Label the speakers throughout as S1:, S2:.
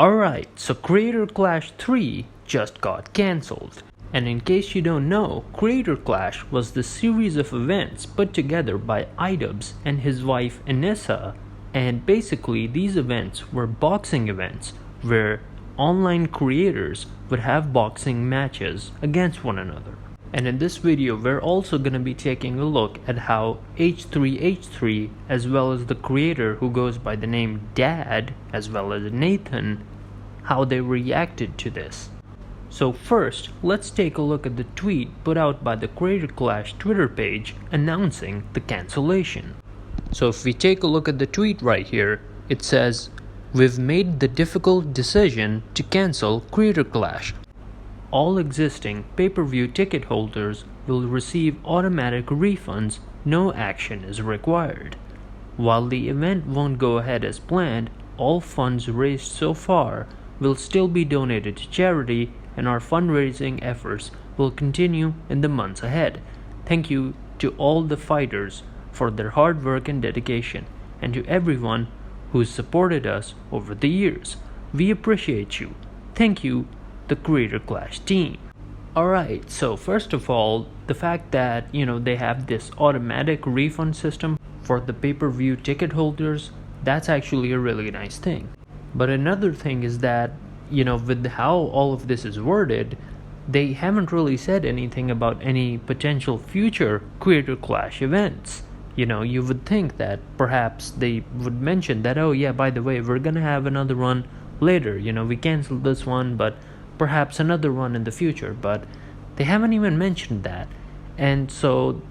S1: Alright, so Creator Clash 3 just got cancelled. And in case you don't know, Creator Clash was the series of events put together by iDubbbz and his wife Anisa, and basically these events were boxing events where online creators would have boxing matches against one another. And in this video we're also going to be taking a look at how H3H3 as well as the creator who goes by the name Dad as well as Nathan, how they reacted to this. So first, let's take a look at the tweet put out by the Creator Clash Twitter page announcing the cancellation. So if we take a look at the tweet right here, it says, "We've made the difficult decision to cancel Creator Clash. All existing pay-per-view ticket holders will receive automatic refunds, no action is required. While the event won't go ahead as planned, all funds raised so far will still be donated to charity, and our fundraising efforts will continue in the months ahead. Thank you to all the fighters for their hard work and dedication, and to everyone who's supported us over the years. We appreciate you. Thank you, the Creator Clash team." Alright, so first of all, the fact that, they have this automatic refund system for the pay-per-view ticket holders, that's actually a really nice thing. But another thing is that, with how all of this is worded, they haven't really said anything about any potential future Creator Clash events. You would think that perhaps they would mention that, oh yeah, by the way, we're gonna have another one later. We canceled this one, but perhaps another one in the future. But they haven't even mentioned that. And so,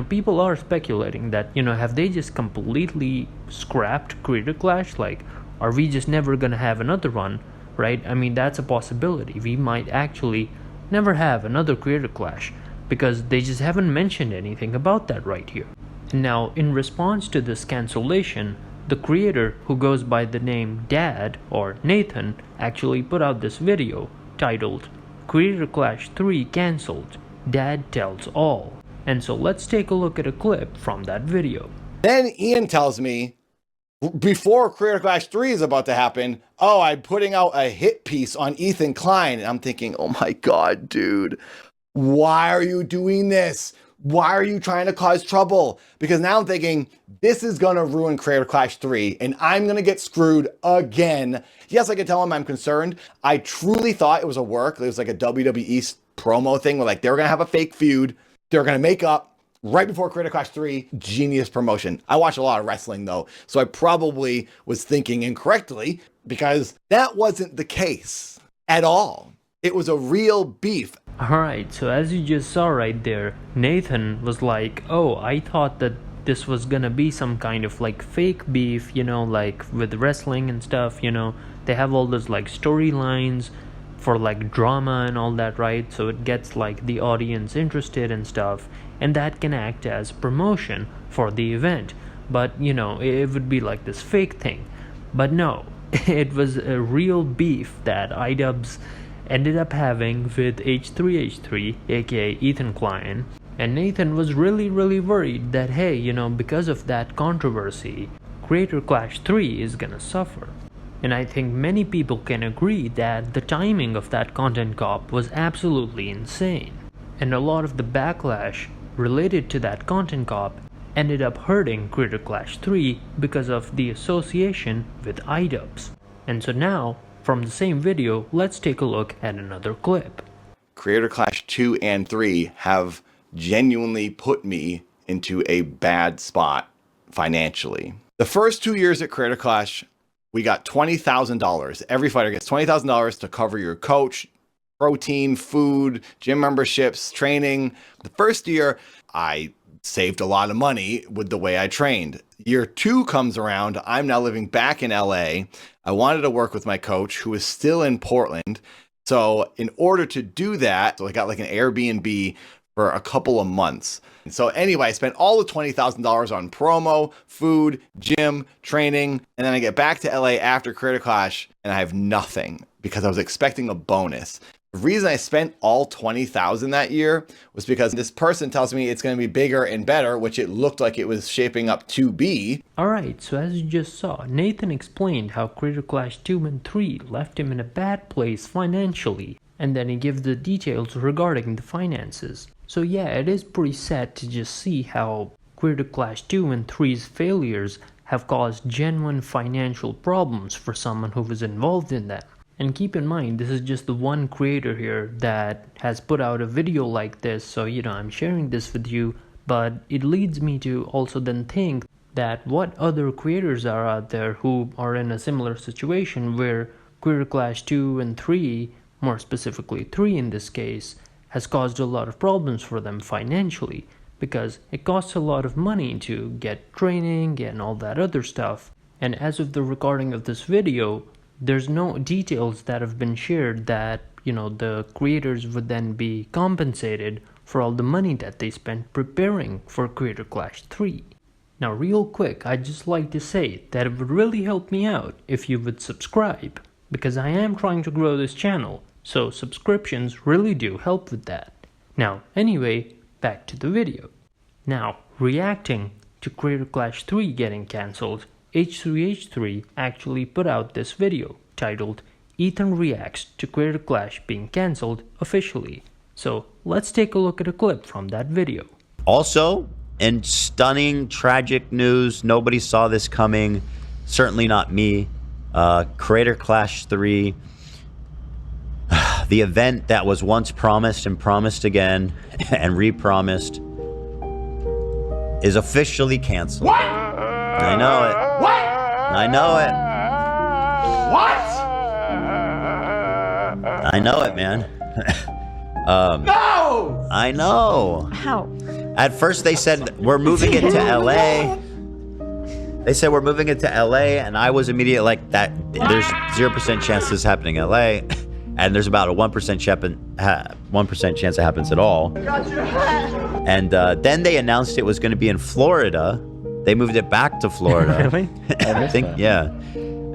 S1: people are speculating that, have they just completely scrapped Creator Clash? Like, are we just never gonna have another one? Right? I mean, that's a possibility. We might actually never have another Creator Clash because they just haven't mentioned anything about that right here. Now, in response to this cancellation, the creator who goes by the name Dad or Nathan actually put out this video titled "Creator Clash 3 Cancelled, Dad Tells All." And so let's take a look at a clip from that video.
S2: Then Ian tells me, before Creator Clash 3 is about to happen, oh, I'm putting out a hit piece on Ethan Klein. And I'm thinking, oh my God, dude, why are you doing this? Why are you trying to cause trouble? Because now I'm thinking, this is going to ruin Creator Clash 3 and I'm going to get screwed again. Yes, I can tell him I'm concerned. I truly thought it was a work. It was like a WWE promo thing where they were going to have a fake feud. They were going to make up right before Creator Clash 3, genius promotion. I watch a lot of wrestling though, so I probably was thinking incorrectly because that wasn't the case at all. It was a real beef.
S1: Alright, so as you just saw right there, Nathan was like, oh, I thought that this was gonna be some kind of fake beef, like with wrestling and stuff, they have all those storylines for drama and all that, right? So it gets the audience interested and stuff, and that can act as promotion for the event. But it would be this fake thing. But no, it was a real beef that iDubbbz ended up having with H3H3, aka Ethan Klein. And Nathan was really worried that, hey, because of that controversy, Creator Clash 3 is gonna suffer. And I think many people can agree that the timing of that content cop was absolutely insane. And a lot of the backlash related to that content cop ended up hurting Creator Clash 3 because of the association with iDubbbz. And so now, from the same video, let's take a look at another clip.
S2: Creator Clash 2 and 3 have genuinely put me into a bad spot financially. The first 2 years at Creator Clash, we got $20,000. Every fighter gets $20,000 to cover your coach, protein, food, gym memberships, training. The first year, I saved a lot of money with the way I trained. Year 2 comes around. I'm now living back in LA. I wanted to work with my coach who is still in Portland. So in order to do that, I got an Airbnb for a couple of months. And so anyway, I spent all the $20,000 on promo, food, gym, training, and then I get back to LA after Creator Clash and I have nothing because I was expecting a bonus. The reason I spent all 20,000 that year was because this person tells me it's going to be bigger and better, which it looked like it was shaping up to be.
S1: Alright, so as you just saw, Nathan explained how Creator Clash 2 and 3 left him in a bad place financially, and then he gives the details regarding the finances. So yeah, it is pretty sad to just see how Creator Clash 2 and 3's failures have caused genuine financial problems for someone who was involved in them. And keep in mind, this is just the one creator here that has put out a video like this, so I'm sharing this with you, but it leads me to also then think that what other creators are out there who are in a similar situation where Creator Clash 2 and 3, more specifically 3 in this case, has caused a lot of problems for them financially, because it costs a lot of money to get training and all that other stuff. And as of the recording of this video, there's no details that have been shared that, the creators would then be compensated for all the money that they spent preparing for Creator Clash 3. Now real quick, I'd just like to say that it would really help me out if you would subscribe, because I am trying to grow this channel, so subscriptions really do help with that. Now anyway, back to the video. Now, reacting to Creator Clash 3 getting cancelled, H3H3 actually put out this video titled Ethan Reacts to Creator Clash being cancelled officially. So let's take a look at a clip from that video.
S3: Also, in stunning, tragic news, nobody saw this coming, certainly not me. Creator Clash 3, the event that was once promised and promised again and re-promised, is officially canceled.
S2: What?
S3: I know it.
S2: What?
S3: I know it.
S2: What?
S3: I know it, man.
S2: No!
S3: I know.
S4: How?
S3: At first they said, we're moving it to LA. They said, we're moving it to LA, and I was immediately like, that. There's 0% chance this is happening in LA, and there's about a 1% chance it happens at all. And then they announced it was going to be in Florida. They moved it back to Florida.
S1: Really?
S3: I think, yeah.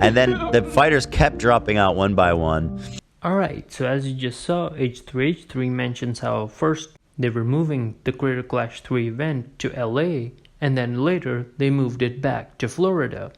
S3: And then the fighters kept dropping out one by one.
S1: Alright, so as you just saw, H3H3 mentions how first they were moving the Creator Clash 3 event to LA, and then later they moved it back to Florida.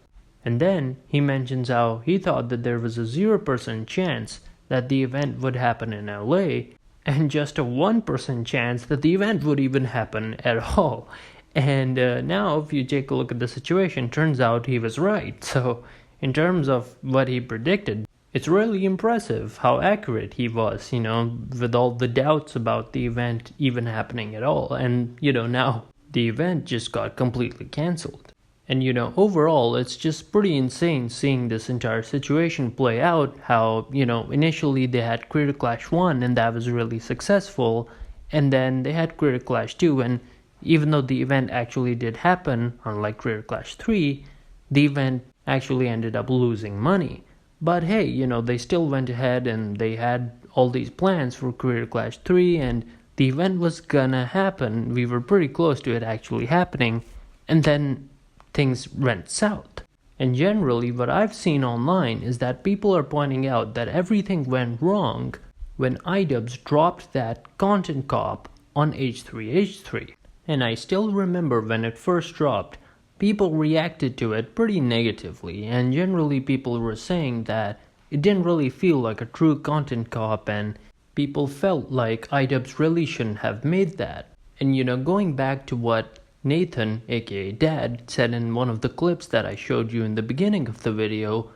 S1: And then he mentions how he thought that there was a 0% chance that the event would happen in LA, and just a 1% chance that the event would even happen at all. And now if you take a look at the situation, turns out he was right. So in terms of what he predicted, it's really impressive how accurate he was, with all the doubts about the event even happening at all. And, now the event just got completely cancelled. And, overall, it's just pretty insane seeing this entire situation play out, how, initially they had Creator Clash 1 and that was really successful, and then they had Creator Clash 2, and even though the event actually did happen, unlike Creator Clash 3, the event actually ended up losing money. But hey, they still went ahead and they had all these plans for Creator Clash 3, and the event was gonna happen. We were pretty close to it actually happening, and then things went south. And generally what I've seen online is that people are pointing out that everything went wrong when iDubbbz dropped that content cop on H3H3. And I still remember when it first dropped, people reacted to it pretty negatively, and generally people were saying that it didn't really feel like a true content cop, and people felt like iDubbbz really shouldn't have made that. And going back to what Nathan, aka Dad, said in one of the clips that I showed you in the beginning of the video,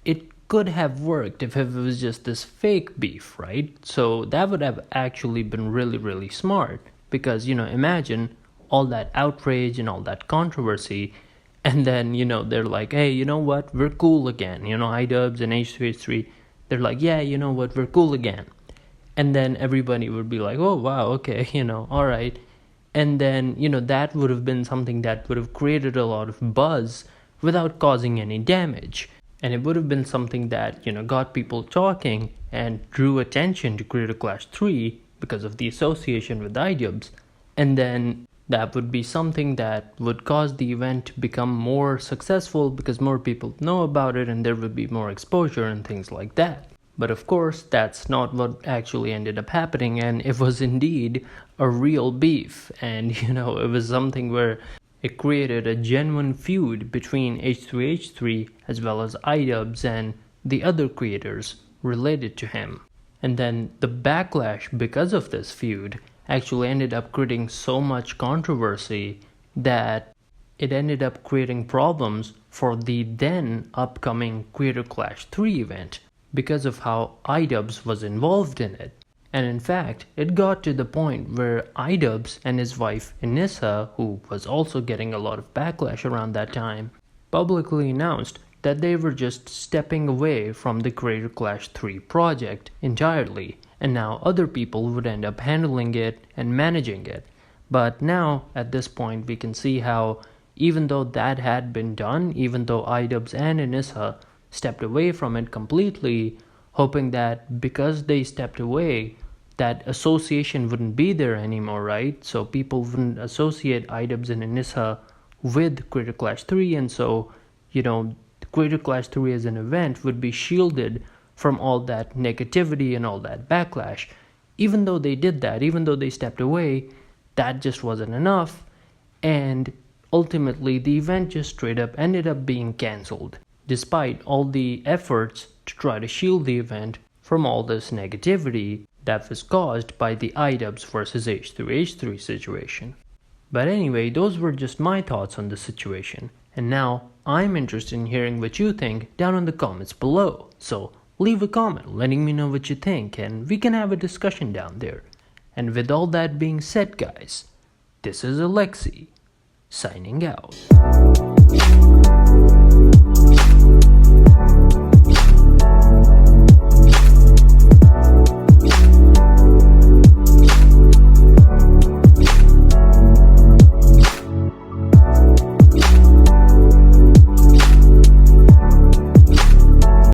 S1: it could have worked if it was just this fake beef, right? So that would have actually been really, really smart, because, imagine all that outrage and all that controversy, and then, they're like, hey, you know what, we're cool again. iDubbbz and H3H3, they're like, yeah, you know what, we're cool again. And then everybody would be like, oh, wow, okay, alright. And then, that would have been something that would have created a lot of buzz without causing any damage. And it would have been something that, got people talking and drew attention to Creator Clash 3 because of the association with iDubbbz. And then that would be something that would cause the event to become more successful because more people know about it and there would be more exposure and things like that. But of course, that's not what actually ended up happening, and it was indeed a real beef. And it was something where it created a genuine feud between H3H3 as well as iDubbbz and the other creators related to him. And then the backlash because of this feud actually ended up creating so much controversy that it ended up creating problems for the then upcoming Creator Clash 3 event because of how iDubbbz was involved in it. And in fact, it got to the point where iDubbbz and his wife Anisa, who was also getting a lot of backlash around that time, publicly announced that they were just stepping away from the Creator Clash 3 project entirely, and now other people would end up handling it and managing it. But now, at this point, we can see how even though that had been done, even though iDubbbz and Anisa stepped away from it completely, hoping that because they stepped away, that association wouldn't be there anymore, right? So people wouldn't associate iDubbbz and Anisa with Creator Clash 3, and so, Creator Clash 3 as an event would be shielded from all that negativity and all that backlash. Even though they did that, even though they stepped away, that just wasn't enough, and ultimately the event just straight up ended up being cancelled, despite all the efforts to try to shield the event from all this negativity that was caused by the iDubbbz versus H3H3 situation. But anyway, those were just my thoughts on the situation, and now I'm interested in hearing what you think down in the comments below. So leave a comment letting me know what you think, and we can have a discussion down there. And with all that being said, guys, this is Alexi signing out.